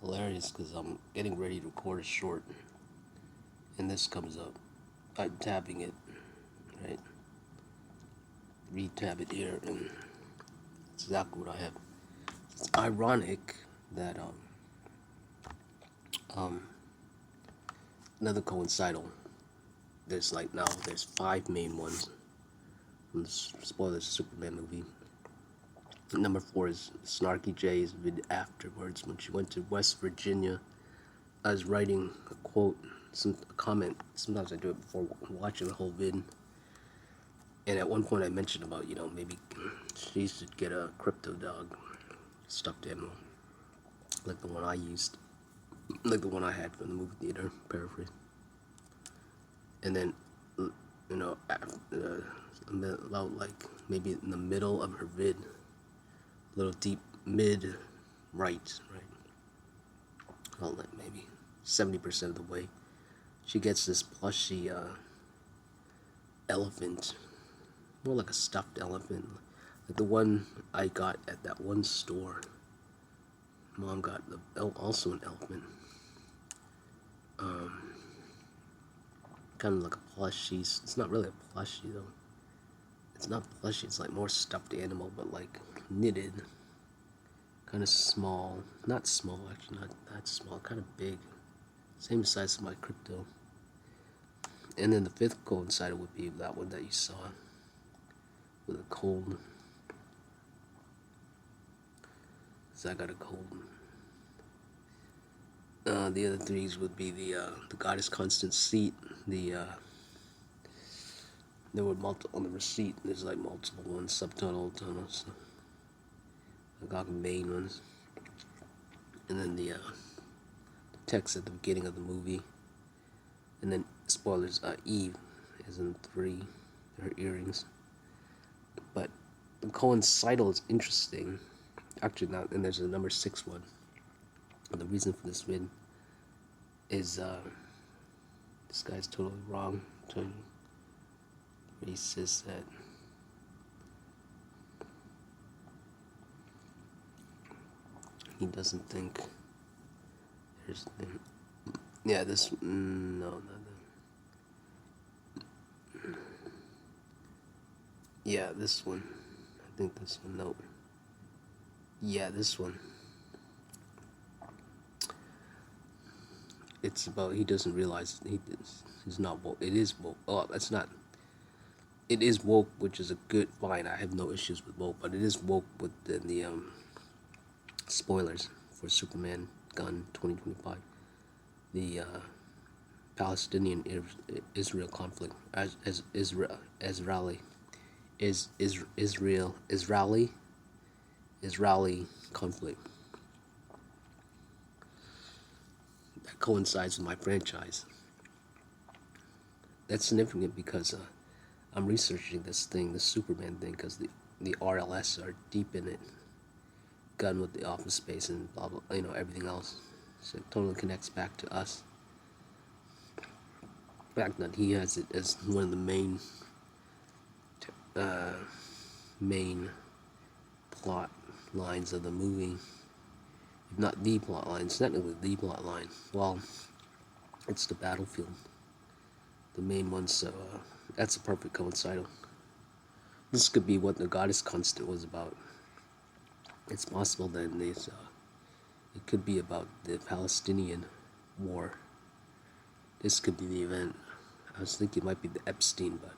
hilarious because I'm getting ready to record a short, and this comes up. I'm tabbing it, right? Retab it here, and it's exactly what I have. It's ironic that another coincidental. There's there's 5 main ones. Spoilers, Superman movie. Number 4 is Snarky J's vid afterwards when she went to West Virginia. I was writing a quote, a comment. Sometimes I do it before watching the whole vid. And at one point I mentioned about, maybe she should get a crypto dog, stuffed animal, like the one I used, like the one I had from the movie theater, paraphrase. And then, about like maybe in the middle of her vid, little deep mid right, well, like maybe 70% of the way, she gets this plushy elephant, more like a stuffed elephant, like the one I got at that one store. Mom got also an elephant, kind of like a plushie. It's not really a plushie though. It's not plushy. It's like more stuffed animal, but like knitted, kind of small. Not small, actually, not that small. Kind of big, same size as my crypto. And then the 5th coincider would be that one that you saw with a cold. Cause I got a cold. The other 3s would be the godesconstant seat. There were multiple on the receipt. There's like multiple ones, subtitle, tunnels. I got the main ones, and then the text at the beginning of the movie, and then spoilers. Eve is in 3, her earrings. But the coincidental is interesting. Actually, not. And there's a number 6 one. And the reason for this vid is this guy's totally wrong. He says that he doesn't think there's this no, not that. Yeah, this one. I think this one. No. Yeah, this one. It's about he doesn't realize he's not woke. It is woke. Oh, that's not. It is woke, which is a good fine. I have no issues with woke, but it is woke within the spoilers for Superman Gun 2025. The Palestinian Israel conflict, as Israeli conflict. That coincides with my franchise. That's significant because I'm researching this thing, the Superman thing, because the RLS are deep in it. Gun with the office space and blah blah, everything else. So it totally connects back to us. The fact that he has it as one of the main plot lines of the movie, if not the plot line, it's technically the plot line. Well, it's the battlefield, the main one. So that's a perfect coincidental. This could be what the goddess constant was about. It's possible that it could be about the Palestinian war. This could be the event. I was thinking it might be the Epstein, but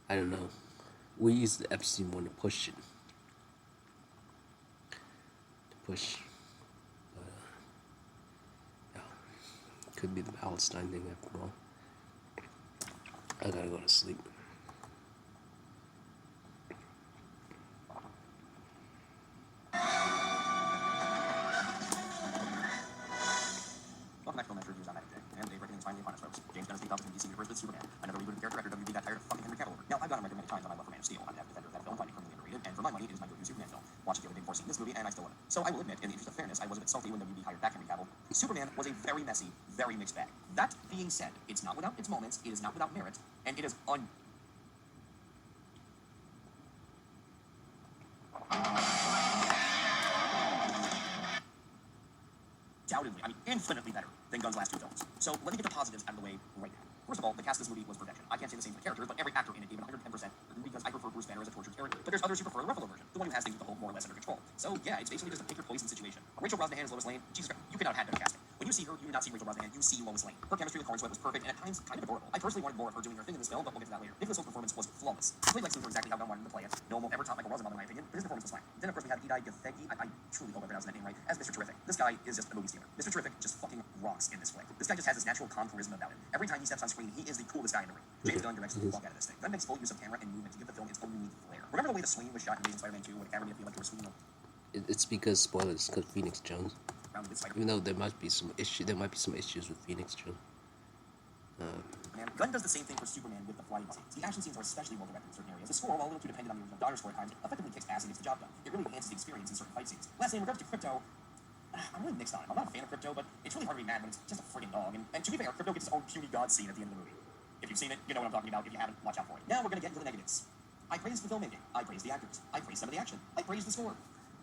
I don't know. We use the Epstein one to push it. But yeah, it could be the Palestine thing after all. I gotta go to sleep. Welcome back to Lecture Reviews on Magic Day, and Dave reckoning's finally upon us, folks. James Gunn's beat Opportunity DC Universe with Superman, another rebooted character after WB got tired of fucking Henry Cavill over. Now, I've gone on record many times on my love for Man of Steel. I'm an avid defender of that film, finding it criminally underrated, and for my money, it is my go-to Superman film. Watched it the other day before seeing this movie, and I still love it. So I will admit, in the interest of fairness, I was a bit salty when WB hired back Henry Cavill. Superman was a very messy, very mixed bag. That being said, it's not without its moments, it is not without merit, and it is infinitely better than Gunn's last two films. So let me get the positives out of the way right now. First of all, the cast of this movie was perfection. I can't say the same for the characters, but every actor in it gave it 110% because I prefer Bruce Banner as a tortured character. But there's others who prefer the Ruffalo version, the one who has things with the whole more or less under control. So yeah, it's basically just a pick your poison situation. Rachel Brosnahan is Lois Lane. Jesus Christ, you could not have had better casting. When you see her, you do not see Rachel Brosnahan, you see Lois Lane. Her chemistry with Cornsweet was perfect and at times kind of adorable. I personally wanted more of her doing her thing in this film, but we'll get to that later. Nicholas Holt's performance was flawless. He played Lex Luthor exactly how Gunn wanted him to play it. No one will ever top Michael Rosenbaum in my opinion, but his performance was fine. Then of course we have Idai Gathegi. I truly hope I pronounced that name right, as Mr. Terrific. This guy is just a movie stealer. Mr. Terrific just fucking rocks in this flick. This guy just has this natural calm charisma about him. Every time he steps on screen, he is the coolest guy in the room. James Gunn directs the fuck out of this thing. Gunn makes full use of camera and movement to give the film its own unique flair. Remember the way the swing was shot in Amazing Spider-Man 2, where the camera made it feel like you were swinging It's because, spoilers, because Phoenix Jones. around with Spider-Man? Even though there might be some issues with Phoenix Jones. Man, Gunn does the same thing for Superman with the flying scenes. The action scenes are especially well directed in certain areas. The score, while a little too dependent on the original daughter score at times, effectively kicks ass and gets the job done. It really enhances the experience in certain fight scenes. Lastly, in regards to Crypto, I'm really mixed on him. I'm not a fan of Crypto, but it's really hard to be mad when it's just a friggin' dog. And to be fair, Crypto gets his own puny god scene at the end of the movie. If you've seen it, you know what I'm talking about. If you haven't, watch out for it. Now we're gonna get into the negatives. I praised the filmmaking. I praised the actors. I praised some of the action. I praised the score.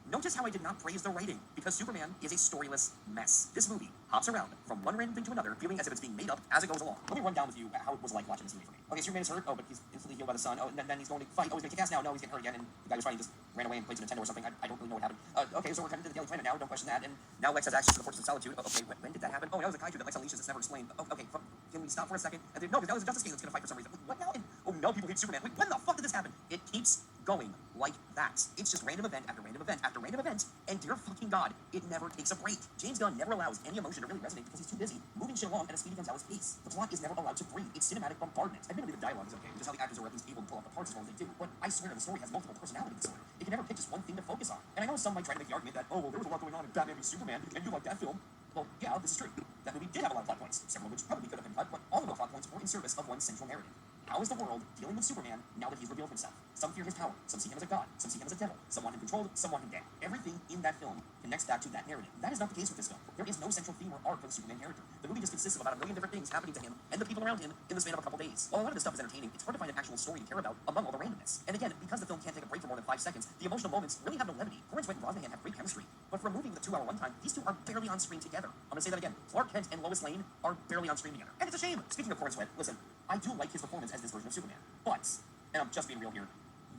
Notice how I did not praise the writing, because Superman is a storyless mess. This movie hops around from one random thing to another, feeling as if it's being made up as it goes along. Let me run down with you how it was like watching this movie for me. Okay, Superman is hurt. Oh, but he's instantly healed by the sun. Oh, and then he's going to fight. Oh, he's going to kick ass now. No, he's getting hurt again. And the guy who's fighting just ran away and played to Nintendo or something. I don't really know what happened. Okay, so we're headed to the Daily Planet now. Don't question that. And now Lex has access to the Fortress of Solitude. Okay, when did that happen? Oh, that was a kaiju that Lex unleashes. It's never explained. Oh, okay, can we stop for a second? And then, no, because that was a Justice King that's going to fight for some reason. What now? And, oh, no, people hate Superman. Wait, when the fuck did this happen? It keeps going like that. It's just random event after random event after random event, and dear fucking god, it never takes a break. James Gunn never allows any emotion to really resonate because he's too busy moving shit along at a Speedy Gonzalez pace. The plot is never allowed to breathe. It's cinematic bombardment. Admittedly, the dialogue is okay, just how the actors are at least able to pull off the parts as well as they do, but I swear the story has multiple personality disorder. It can never pick just one thing to focus on. And I know some might try to make the argument that, oh, well, there was a lot going on in Batman v Superman, and you like that film. Well, yeah, this is true. That movie did have a lot of plot points, several of which probably could have been cut, but all of the plot points were in service of one central narrative. How is the world dealing with Superman now that he's revealed himself? Some fear his power, some see him as a god, some see him as a devil, some want him controlled, some want him dead. Everything in that film connects back to that narrative. That is not the case with this film. There is no central theme or arc for the Superman character. The movie just consists of about a million different things happening to him and the people around him in the span of a couple days. While a lot of this stuff is entertaining, it's hard to find an actual story to care about among all the randomness. And again, because the film can't take a break for more than 5 seconds, the emotional moments really have no levity. Cornsweet and Brosnahan have great chemistry, but for a movie with a 2-hour runtime, these two are barely on screen together. I'm gonna say that again. Clark Kent and Lois Lane are barely on screen together. And it's a shame. Speaking of Cornsweet, listen, I do like his performance as this version of Superman, but, and I'm just being real here,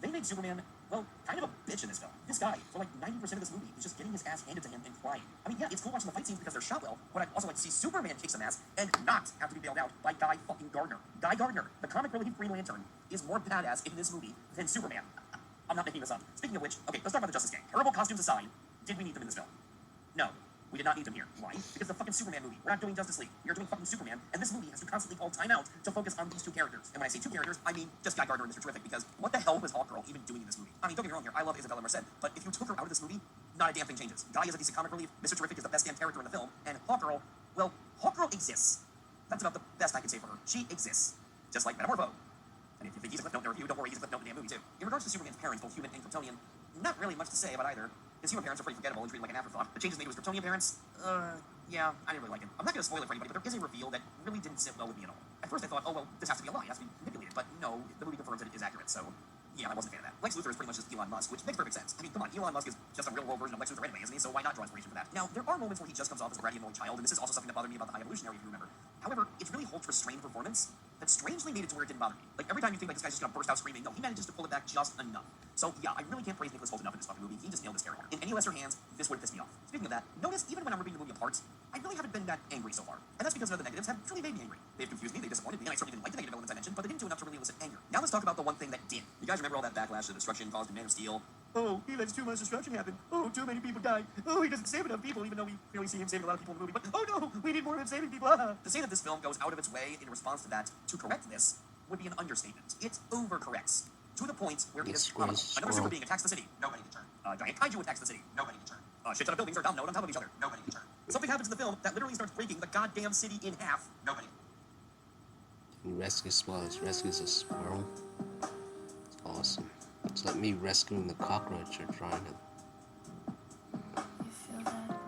they made Superman, well, kind of a bitch in this film. This guy, for like 90% of this movie, is just getting his ass handed to him and crying. I mean, yeah, it's cool watching the fight scenes because they're shot well, but I'd also like to see Superman kick some ass and not have to be bailed out by Guy fucking Gardner. Guy Gardner, the comic relief Green Lantern, is more badass in this movie than Superman. I'm not making this up. Speaking of which, okay, let's talk about the Justice Gang. Terrible costumes aside, did we need them in this film? No. We did not need them here. Why? Because the fucking Superman movie. We're not doing Justice League. We are doing fucking Superman, and this movie has to constantly call time out to focus on these two characters. And when I say two characters, I mean just Guy Gardner and Mr. Terrific, because what the hell was Hawkgirl even doing in this movie? I mean, don't get me wrong here, I love Isabella Merced, but if you took her out of this movie, not a damn thing changes. Guy is a decent comic relief, Mr. Terrific is the best damn character in the film, and Hawkgirl, well, Hawkgirl exists. That's about the best I can say for her. She exists. Just like Metamorpho. And if you think he's a clip note in the review, don't worry, he's a clip note in the damn movie too. In regards to Superman's parents, both human and Kryptonian, not really much to say about either. His human parents are pretty forgettable and treated like an afterthought. The changes made to his Kryptonian parents, yeah, I didn't really like it. I'm not going to spoil it for anybody, but there is a reveal that really didn't sit well with me at all. At first I thought, oh well, this has to be a lie, it has to be manipulated, but no, the movie confirms that it is accurate, so yeah, I wasn't a fan of that. Lex Luthor is pretty much just Elon Musk, which makes perfect sense. I mean, come on, Elon Musk is just a real-world version of Lex Luthor anyway, isn't he? So why not draw inspiration from that? Now, there are moments where he just comes off as a bratty, annoying child, and this is also something that bothered me about the High Evolutionary, if you remember. However, it's really Holt's restrained performance that strangely made it to where it didn't bother me. Like, every time you think like this guy's just gonna burst out screaming, no, he manages to pull it back just enough. So, yeah, I really can't praise Nicholas Hoult enough in this fucking movie. He just nailed this character. In any lesser hands, this would piss me off. Speaking of that, notice, even when I'm ripping the movie apart, I really haven't been that angry so far. And that's because none of the negatives have truly made me angry. They've confused me, they disappointed me, and I certainly didn't like the negative elements I mentioned, but they didn't do enough to really elicit anger. Now let's talk about the one thing that did. You guys remember all that backlash to the destruction caused in Man of Steel? Oh, he lets too much destruction happen. Oh, too many people die. Oh, he doesn't save enough people, even though we clearly see him saving a lot of people in the movie. But, oh no, we need more of him saving people. To say that this film goes out of its way in response to that to correct this would be an understatement. It overcorrects to the point where it is comical. Another super being attacks the city. Nobody can turn. Giant kaiju attacks the city. Nobody can turn. Shit ton of buildings are dominoed on top of each other. Nobody can turn. Something happens in the film that literally starts breaking the goddamn city in half. Nobody. He rescues a squirrel. It's awesome. It's like me rescuing the cockroach or trying to. You feel that?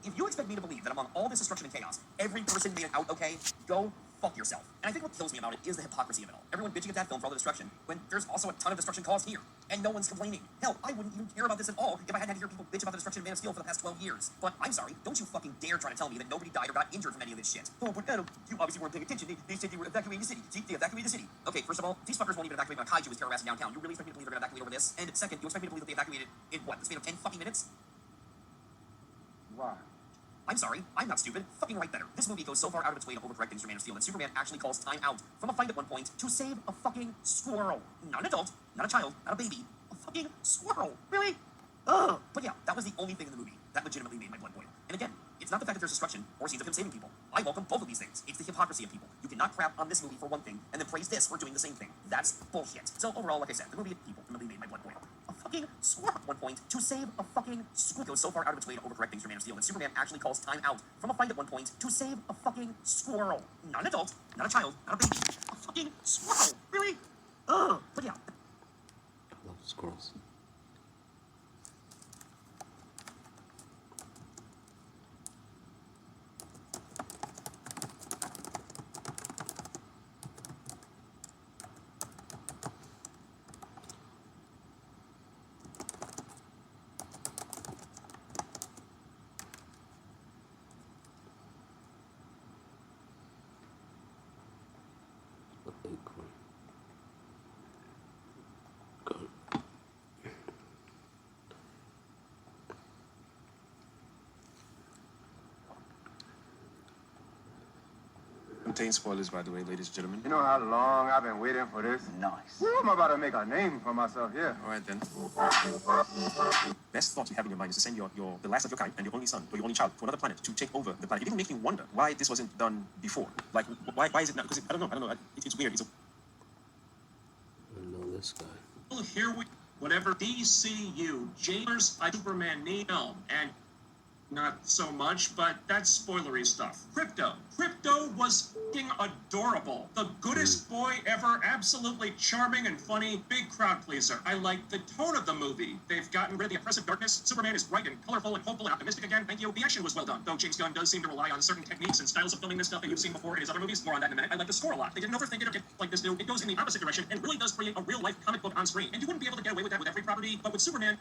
If you expect me to believe that among all this destruction and chaos, every person made it out okay, go fuck yourself. And I think what kills me about it is the hypocrisy of it all. Everyone bitching at that film for all the destruction, when there's also a ton of destruction caused here, and no one's complaining. Hell, I wouldn't even care about this at all if I hadn't had to hear people bitch about the destruction of Man of Steel for the past 12 years. But I'm sorry, don't you fucking dare try to tell me that nobody died or got injured from any of this shit. Oh, but Adam, you obviously weren't paying attention. They said they were evacuating the city. See, they evacuated the city. Okay, first of all, these fuckers won't even evacuate when a kaiju is terrorizing downtown. You really expect me to believe they're gonna evacuate over this? And second, you expect me to believe that they evacuated in what, the span of 10 fucking minutes? Why? I'm sorry, I'm not stupid. Fucking write better. This movie goes so far out of its way to overcorrect things for Man of Steel that Superman actually calls time out from a fight at one point to save a fucking squirrel. Not an adult, not a child, not a baby. A fucking squirrel. Really? Ugh. But yeah, that was the only thing in the movie that legitimately made my blood boil. And again, it's not the fact that there's destruction or scenes of him saving people. I welcome both of these things. It's the hypocrisy of people. You cannot crap on this movie for one thing and then praise this for doing the same thing. That's bullshit. So overall, like I said, the movie ultimately made my blood boil. A fucking squirrel at one point to save a fucking squirrel. It goes so far out of its way to overcorrect things for Man of Steel that Superman actually calls time out from a fight at one point to save a fucking squirrel. Not an adult, not a child, not a baby. A fucking squirrel. Really? Ugh. But yeah. I love squirrels. Acorn. Go. Contain spoilers, by the way, ladies and gentlemen. You know how long I've been waiting for this? Nice. Well, I'm about to make a name for myself here. All right, then. Best thought you have in your mind is to send the last of your kind and your only son or your only child to another planet to take over the planet. It even makes me wonder why this wasn't done before. Like, why is it not? Because I don't know. It's weird. I know this guy. Well, here we, whatever DCU, James, Superman, Neo, and not so much, but that's spoilery stuff. Crypto was f***ing adorable. The goodest boy ever, absolutely charming and funny, big crowd pleaser. I like the tone of the movie. They've gotten rid of the oppressive darkness. Superman is bright and colorful and hopeful and optimistic again. Thank you. The action was well done, though James Gunn does seem to rely on certain techniques and styles of filming this stuff that you've seen before in his other movies. More on that in a minute. I like the score a lot. They didn't overthink it or get like this new. It goes in the opposite direction and really does create a real-life comic book on screen. And you wouldn't be able to get away with that with every property, but with Superman,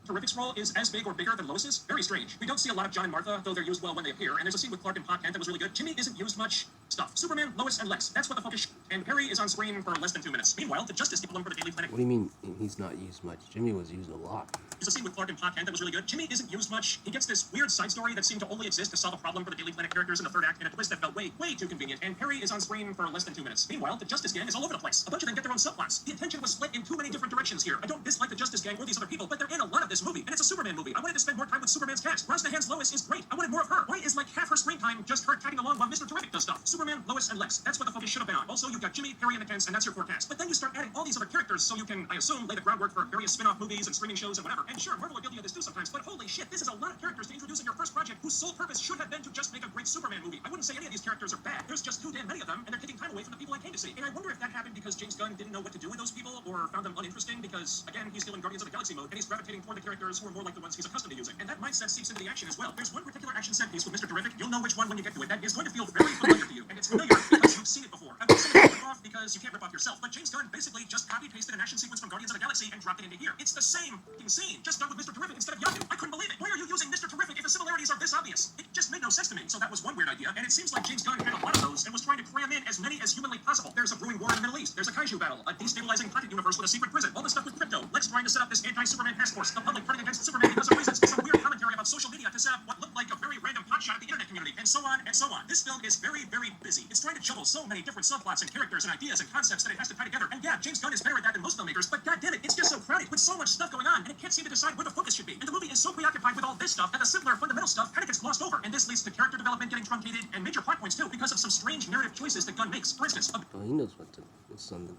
Terrific's role is as big or bigger than Lois's. Very strange. We don't see a lot of John and Martha, though they're used well when they appear, and there's a scene with Clark and Pa Kent that was really good. Jimmy isn't used much. Stuff. Superman, Lois, and Lex. That's what the focus and Perry is on screen for less than 2 minutes. Meanwhile, the Justice people for the Daily Planet. What do you mean he's not used much? Jimmy was used a lot. There's a scene with Clark and Pa Kent that was really good. Jimmy isn't used much. He gets this weird side story that seemed to only exist to solve a problem for the Daily Planet characters in the third act, and a twist that felt way too convenient. And Perry is on screen for less than 2 minutes. Meanwhile, the Justice Gang is all over the place. A bunch of them get their own subplots. The attention was split in too many different directions here. I don't dislike the Justice Gang or these other people, but they're in a lot of this movie, and it's a Superman movie. I wanted to spend more time with Superman's cast. Rosnahan's Lois is great. I wanted more of her. Why is like half her screen time just her tagging along while Mr. Terrific does stuff? Superman, Lois, and Lex. That's what the focus should have been on. Also, you've got Jimmy, Perry, and the Kents, and that's your forecast. But then you start adding all these other characters, so you can, I assume, lay the groundwork for various spin-off movies and streaming shows and whatever. And sure, Marvel are guilty of this too sometimes, but holy shit, this is a lot of characters to introduce in your first project whose sole purpose should have been to just make a great Superman movie. I wouldn't say any of these characters are bad. There's just too damn many of them, and they're taking time away from the people I came to see. And I wonder if that happened because James Gunn didn't know what to do with those people, or found them uninteresting because, again, he's still in Guardians of the Galaxy mode, and he's gravitating toward the characters who are more like the ones he's accustomed to using. And that mindset seeps into the action as well. There's one particular action set piece with Mr. Terrific. You'll know which one when you get to it. That is going to feel very familiar to you, and it's familiar because you've seen it before. I'm not saying rip off because you can't rip off yourself, but James Gunn basically just copy-pasted an action sequence from Guardians of the Galaxy and dropped it into here. It's the same f***ing scene, just done with Mr. Terrific instead of Yondu. I couldn't believe it. Why are you using Mr. Terrific if the similarities are this obvious? It just made no sense to me. So that was one weird idea, and it seems like James Gunn had a lot of those and was trying to cram in as many as humanly possible. There's a brewing war in the Middle East. There's a kaiju battle, a destabilizing pocket universe with a secret prison, all this stuff with crypto. Lex trying to set up this anti-Superman task force, the public turning against Superman because of reasons, some weird commentary about social media to set up what looked like a very random potshot of the internet community, and so on and so on. This film is very, very busy. It's trying to juggle so many different subplots and characters and ideas and concepts that it has to tie together. And yeah, James Gunn is better at that than most filmmakers, but goddammit, it's just so crowded with so much stuff going on, and it can't seem to decide where the focus should be. And the movie is so preoccupied with all this stuff that the simpler, fundamental stuff kind of gets glossed over, and this leads to character development getting truncated and major plot points too because of some strange narrative choices that Gunn makes. For instance, Oh, he knows what to. It's on the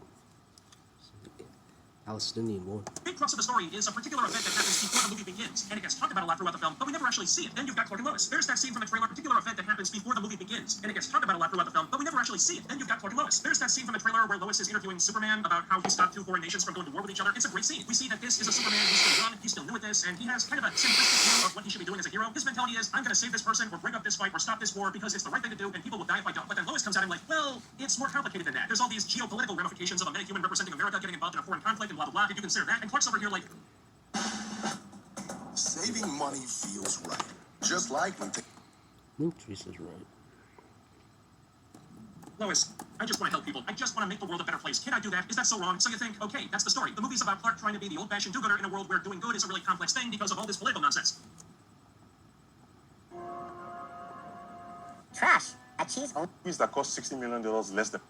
Palestinian war. big crux of the story is a particular event that happens before the movie begins, and it gets talked about a lot throughout the film, but we never actually see it. Then you've got Clark and Lois. There's that scene from the trailer, a particular event that happens before the movie begins, and it gets talked about a lot throughout the film, but we never actually see it. Then you've got Clark and Lois. There's that scene from the trailer where Lois is interviewing Superman about how he stopped 2 foreign nations from going to war with each other. It's a great scene. We see that this is a Superman who's still young, he's still new at this, and he has kind of a simplistic view of what he should be doing as a hero. His mentality is, I'm going to save this person, or break up this fight, or stop this war because it's the right thing to do, and people will die if I don't. But then Lois comes out and like, well, it's more complicated than that. There's all these geopolitical ramifications of a metahuman representing America getting involved in a foreign conflict and blah, blah, blah. Did you consider that? And Clark's over here like, Saving money feels right. Just like when I think Teresa's right. Lois, I just want to help people. I just want to make the world a better place. Can I do that? Is that so wrong? So you think, okay, that's the story. The movie's about Clark trying to be the old-fashioned do-gooder in a world where doing good is a really complex thing because of all this political nonsense. Trash. A cheese only. Movies that cost $60 million less than